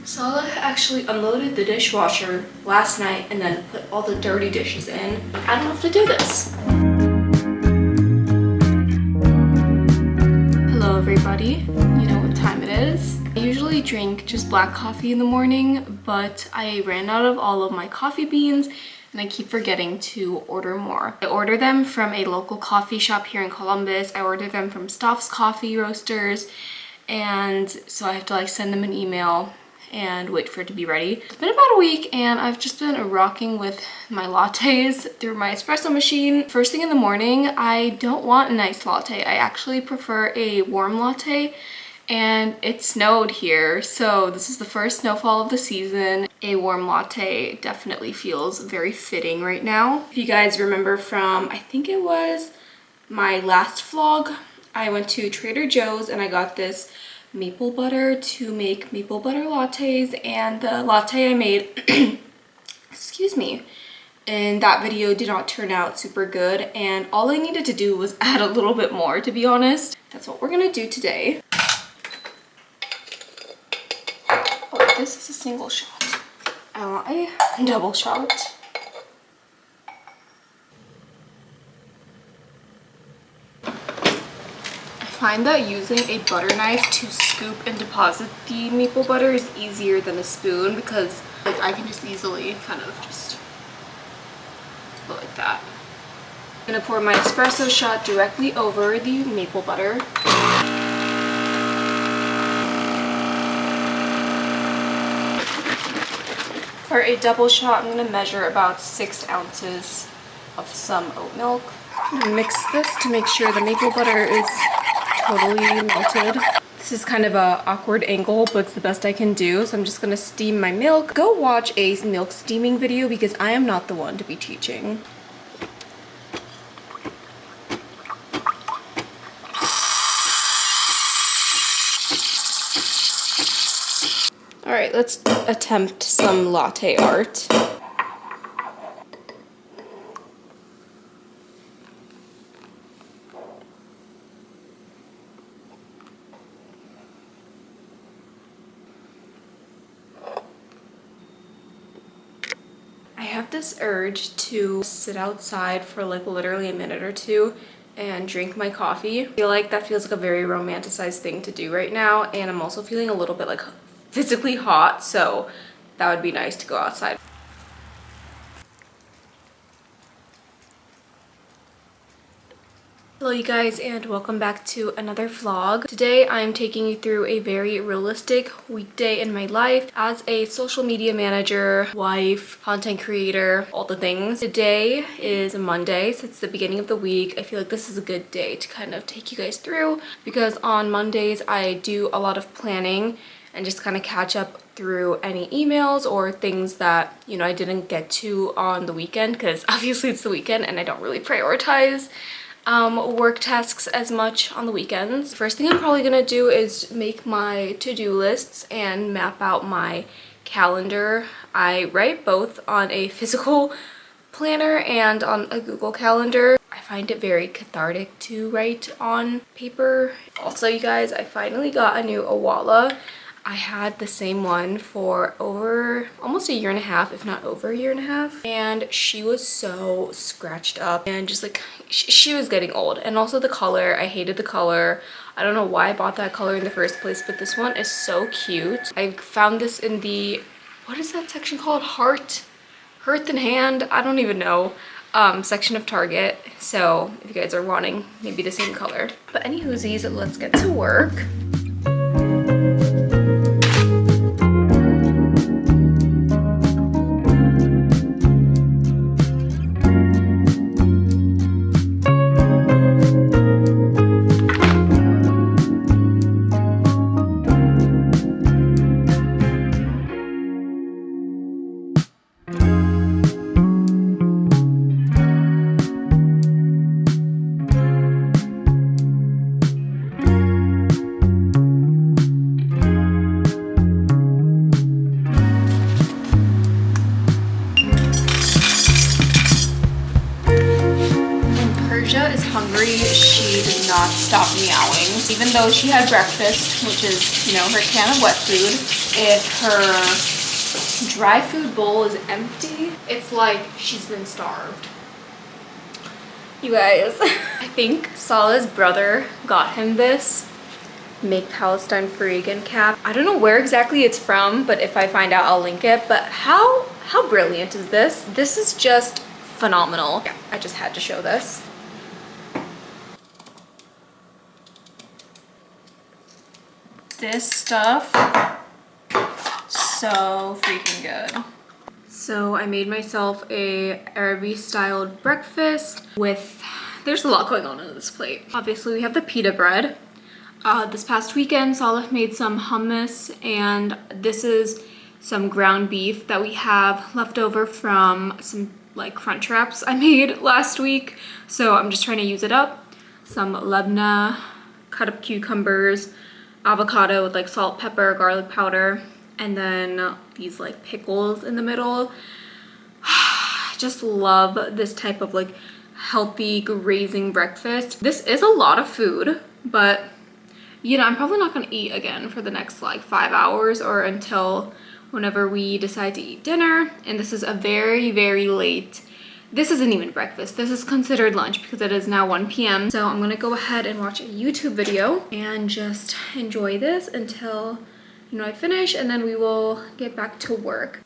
So I actually unloaded the dishwasher last night and then put all the dirty dishes in. I don't have to do this. Hello everybody, you know what time it is. I usually drink just black coffee in the morning, but I ran out of all of my coffee beans and I keep forgetting to order more. I order them from a local coffee shop here in Columbus. I order them from Stoff's Coffee Roasters, and so I have to like send them an email and wait for it to be ready. It's been about a week and I've just been rocking with my lattes through my espresso machine. First thing in the morning, I don't want a nice latte. I actually prefer a warm latte, and it snowed here, so this is the first snowfall of the season. A warm latte definitely feels very fitting right now. If you guys remember from, I think it was my last vlog, I went to Trader Joe's and I got this maple butter to make maple butter lattes, and the latte I made excuse me, in that video did not turn out super good, and all I needed to do was add a little bit more, to be honest. That's what we're gonna do today. Oh, this is a single shot. I want a double shot. I find that using a butter knife to scoop and deposit the maple butter is easier than a spoon, because like I can just easily kind of just go like that. I'm gonna pour my espresso shot directly over the maple butter. For a double shot, I'm gonna measure about 6 ounces of some oat milk. I'm gonna mix this to make sure the maple butter is totally melted. This is kind of a awkward angle, but it's the best I can do. So I'm just gonna steam my milk. Go watch a milk steaming video because I am not the one to be teaching. All right, let's attempt some latte art. I have this urge to sit outside for like literally a minute or two and drink my coffee. I feel like that feels like a very romanticized thing to do right now, and I'm also feeling a little bit like physically hot, so that would be nice to go outside. Hello you guys, and welcome back to another vlog. Today I'm taking you through a very realistic weekday in my life as a social media manager, wife, content creator, all the things. Today is Monday, so it's the beginning of the week. I feel like this is a good day to kind of take you guys through, because on Mondays I do a lot of planning and just kind of catch up through any emails or things that, you know, I didn't get to on the weekend, because obviously it's the weekend and I don't really prioritize work tasks as much on the weekends. First thing I'm probably gonna do is make my to-do lists and map out my calendar. I write both on a physical planner and on a Google Calendar. I find it very cathartic to write on paper. Also, you guys, I finally got a new Awala. I had the same one for over almost a year and a half, if not over a year and a half, and she was so scratched up and just like she was getting old. And also the color, I hated the color. I don't know why I bought that color in the first place, but this one is so cute. I found this in the, what is that section called? Hearth and Hand, I don't even know, section of Target. So if you guys are wanting maybe the same color. But any whoosies, let's get to work. She did not stop meowing, even though she had breakfast, which is, you know, her can of wet food, if her dry food bowl is empty, it's like she's been starved. You guys, I think Salah's brother got him this Make Palestine Free Again cap. I don't know where exactly it's from, but if I find out, I'll link it. But how brilliant is this? This is just phenomenal. Yeah, I just had to show this. This stuff, so freaking good. So I made myself a Arabic styled breakfast with, there's a lot going on this plate. Obviously we have the pita bread. This past weekend, Salah made some hummus, and this is some ground beef that we have left over from some like crunch wraps I made last week. So I'm just trying to use it up. Some labna, cut up cucumbers, avocado with like salt, pepper, garlic powder, and then these like pickles in the middle. I just love this type of like healthy grazing breakfast. This is a lot of food, but you know, I'm probably not gonna eat again for the next like 5 hours or until whenever we decide to eat dinner. And this is a very, very late, this isn't even breakfast. This is considered lunch because it is now 1 p.m. So I'm gonna go ahead and watch a YouTube video and just enjoy this until, you know, I finish, and then we will get back to work.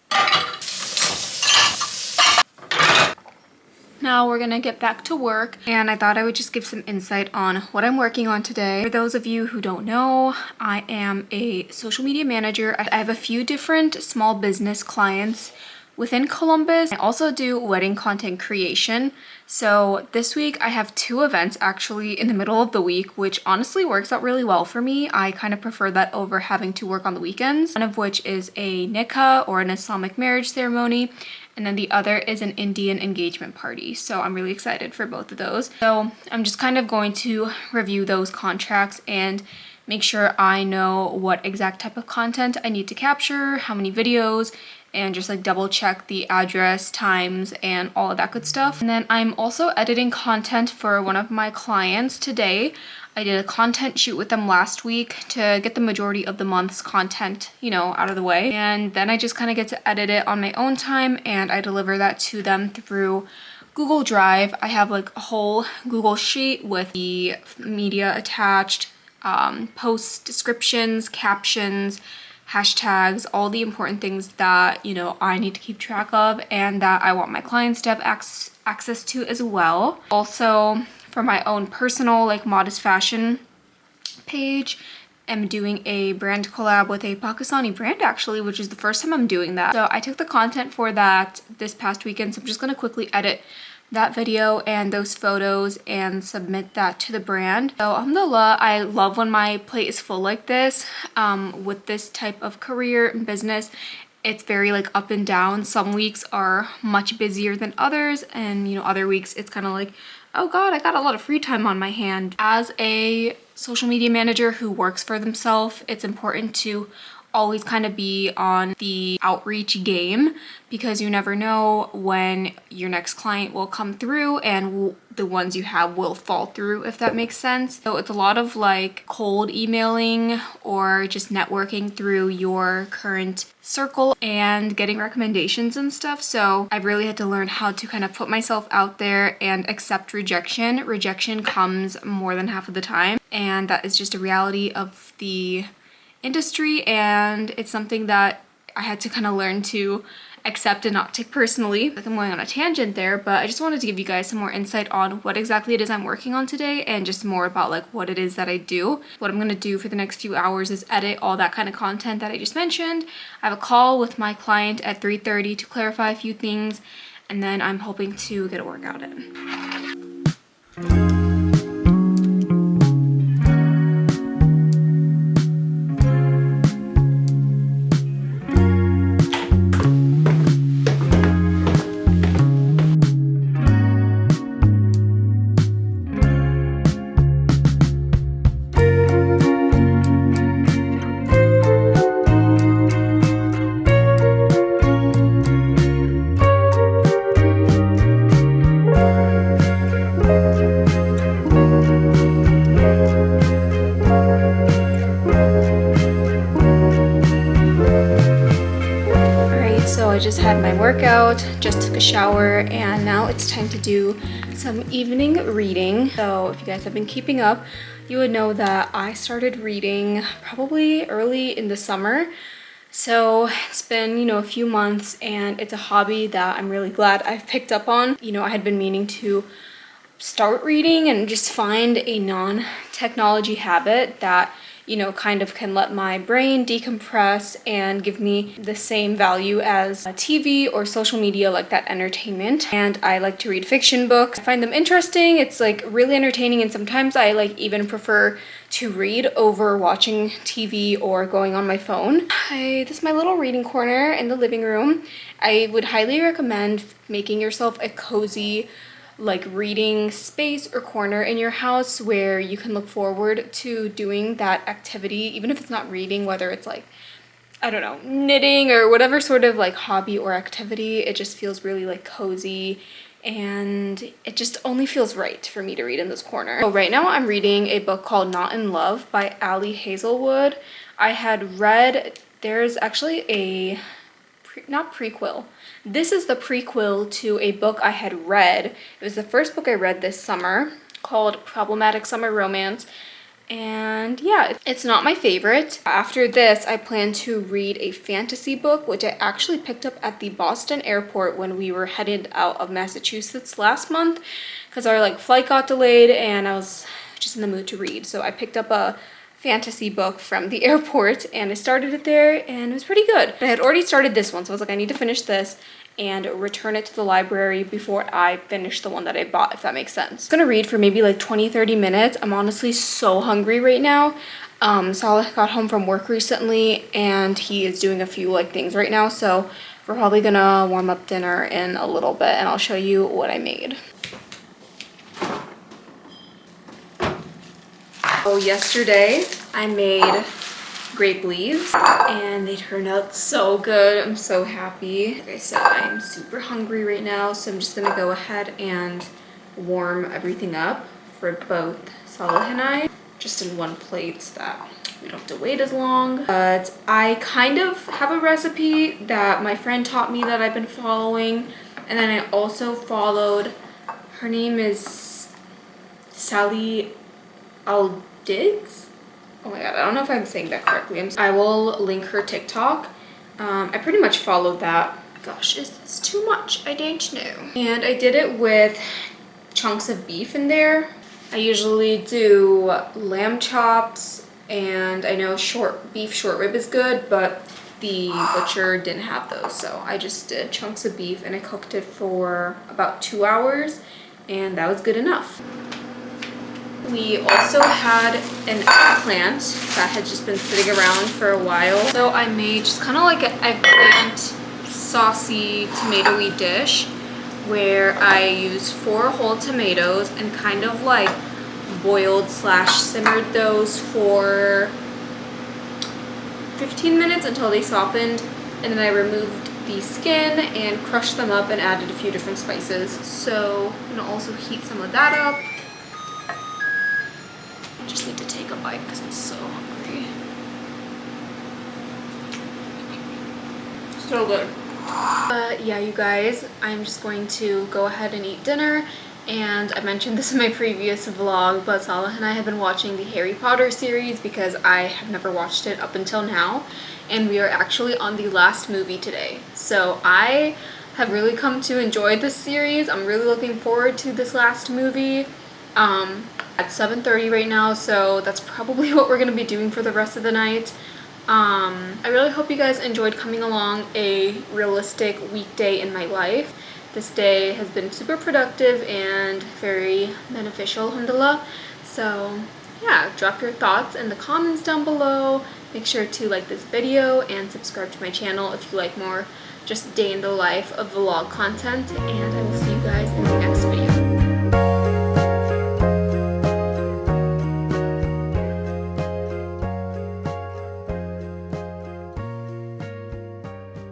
Now we're gonna get back to work, and I thought I would just give some insight on what I'm working on today. For those of you who don't know, I am a social media manager. I have a few different small business clients within Columbus. I also do wedding content creation. So this week I have 2 events actually in the middle of the week, which honestly works out really well for me. I kind of prefer that over having to work on the weekends. One of which is a nikah, or an Islamic marriage ceremony, and then the other is an Indian engagement party. So I'm really excited for both of those. So I'm just kind of going to review those contracts and make sure I know what exact type of content I need to capture, how many videos, and just like double check the address, times, and all of that good stuff. And then I'm also editing content for one of my clients today. I did a content shoot with them last week to get the majority of the month's content, you know, out of the way. And then I just kind of get to edit it on my own time, and I deliver that to them through Google Drive. I have like a whole Google sheet with the media attached, posts, descriptions, captions, hashtags, all the important things that, you know, I need to keep track of and that I want my clients to have access to as well. Also, for my own personal like modest fashion page, I'm doing a brand collab with a Pakistani brand actually, which is the first time I'm doing that. So I took the content for that this past weekend, so I'm just gonna quickly edit that video and those photos and submit that to the brand. So alhamdulillah, I love when my plate is full like this. With this type of career and business, it's very like up and down. Some weeks are much busier than others, and you know, other weeks it's kind of like, oh god, I got a lot of free time on my hand. As a social media manager who works for themselves, it's important to always kind of be on the outreach game, because you never know when your next client will come through and the ones you have will fall through, if that makes sense. So it's a lot of like cold emailing or just networking through your current circle and getting recommendations and stuff. So I've really had to learn how to kind of put myself out there and accept rejection. Rejection comes more than half of the time, and that is just a reality of the industry, and it's something that I had to kind of learn to accept and not take personally. Like, I'm going on a tangent there, but I just wanted to give you guys some more insight on what exactly it is I'm working on today, and just more about like what it is that I do. What I'm gonna do for the next few hours is edit all that kind of content that I just mentioned. I have a call with my client at 3:30 to clarify a few things, and then I'm hoping to get a workout in. I just had my workout, just took a shower, and now it's time to do some evening reading. So if you guys have been keeping up, you would know that I started reading probably early in the summer. So it's been, a few months, and it's a hobby that I'm really glad I've picked up on. I had been meaning to start reading and just find a non-technology habit that kind of can let my brain decompress and give me the same value as TV or social media, like that entertainment. And I like to read fiction books. I find them interesting. It's like really entertaining, and sometimes I even prefer to read over watching TV or going on my phone. This is my little reading corner in the living room. I would highly recommend making yourself a cozy reading space or corner in your house where you can look forward to doing that activity, even if it's not reading, whether it's I don't know, knitting or whatever sort of hobby or activity. It just feels really cozy, and it just only feels right for me to read in this corner. So right now I'm reading a book called Not in Love by Ali Hazelwood. I had read, there's actually a not prequel. This is the prequel to a book I had read. It was the first book I read this summer, called Problematic Summer Romance. And yeah, it's not my favorite. After this, I plan to read a fantasy book, which I actually picked up at the Boston airport when we were headed out of Massachusetts last month, because our flight got delayed and I was just in the mood to read. So I picked up a fantasy book from the airport and I started it there, and it was pretty good. I had already started this one, so I was like, I need to finish this and return it to the library before I finish the one that I bought, if that makes sense. I'm gonna read for maybe 20-30 minutes. I'm honestly so hungry right now. Salah got home from work recently and he is doing a few things right now, so we're probably gonna warm up dinner in a little bit and I'll show you what I made. So yesterday I made grape leaves and they turned out so good. I'm so happy. Like I said, I'm super hungry right now, so I'm just gonna go ahead and warm everything up for both Salah and I, just in one plate so that we don't have to wait as long. But I kind of have a recipe that my friend taught me that I've been following, and then I also followed, her name is Sally Diggs? Oh my god, I don't know if I'm saying that correctly. I will link her TikTok. I pretty much followed that. Gosh, is this too much? I don't know. And I did it with chunks of beef in there. I usually do lamb chops, and I know beef short rib is good, but the butcher didn't have those, so I just did chunks of beef and I cooked it for about 2 hours, and that was good enough. We also had an eggplant that had just been sitting around for a while. So I made just kind of an eggplant saucy tomatoey dish where I used 4 whole tomatoes and kind of boiled / simmered those for 15 minutes until they softened. And then I removed the skin and crushed them up and added a few different spices. So I'm gonna also heat some of that up. I just need to take a bite because I'm so hungry. So good. Yeah, you guys, I'm just going to go ahead and eat dinner. And I mentioned this in my previous vlog, but Salah and I have been watching the Harry Potter series because I have never watched it up until now. And we are actually on the last movie today. So I have really come to enjoy this series. I'm really looking forward to this last movie. At 7:30 right now, so that's probably what we're going to be doing for the rest of the night. I really hope you guys enjoyed coming along a realistic weekday in my life. This day has been super productive and very beneficial, alhamdulillah. So yeah, drop your thoughts in the comments down below. Make sure to like this video and subscribe to my channel if you like more just day in the life of vlog content, and I will see you guys in the next video.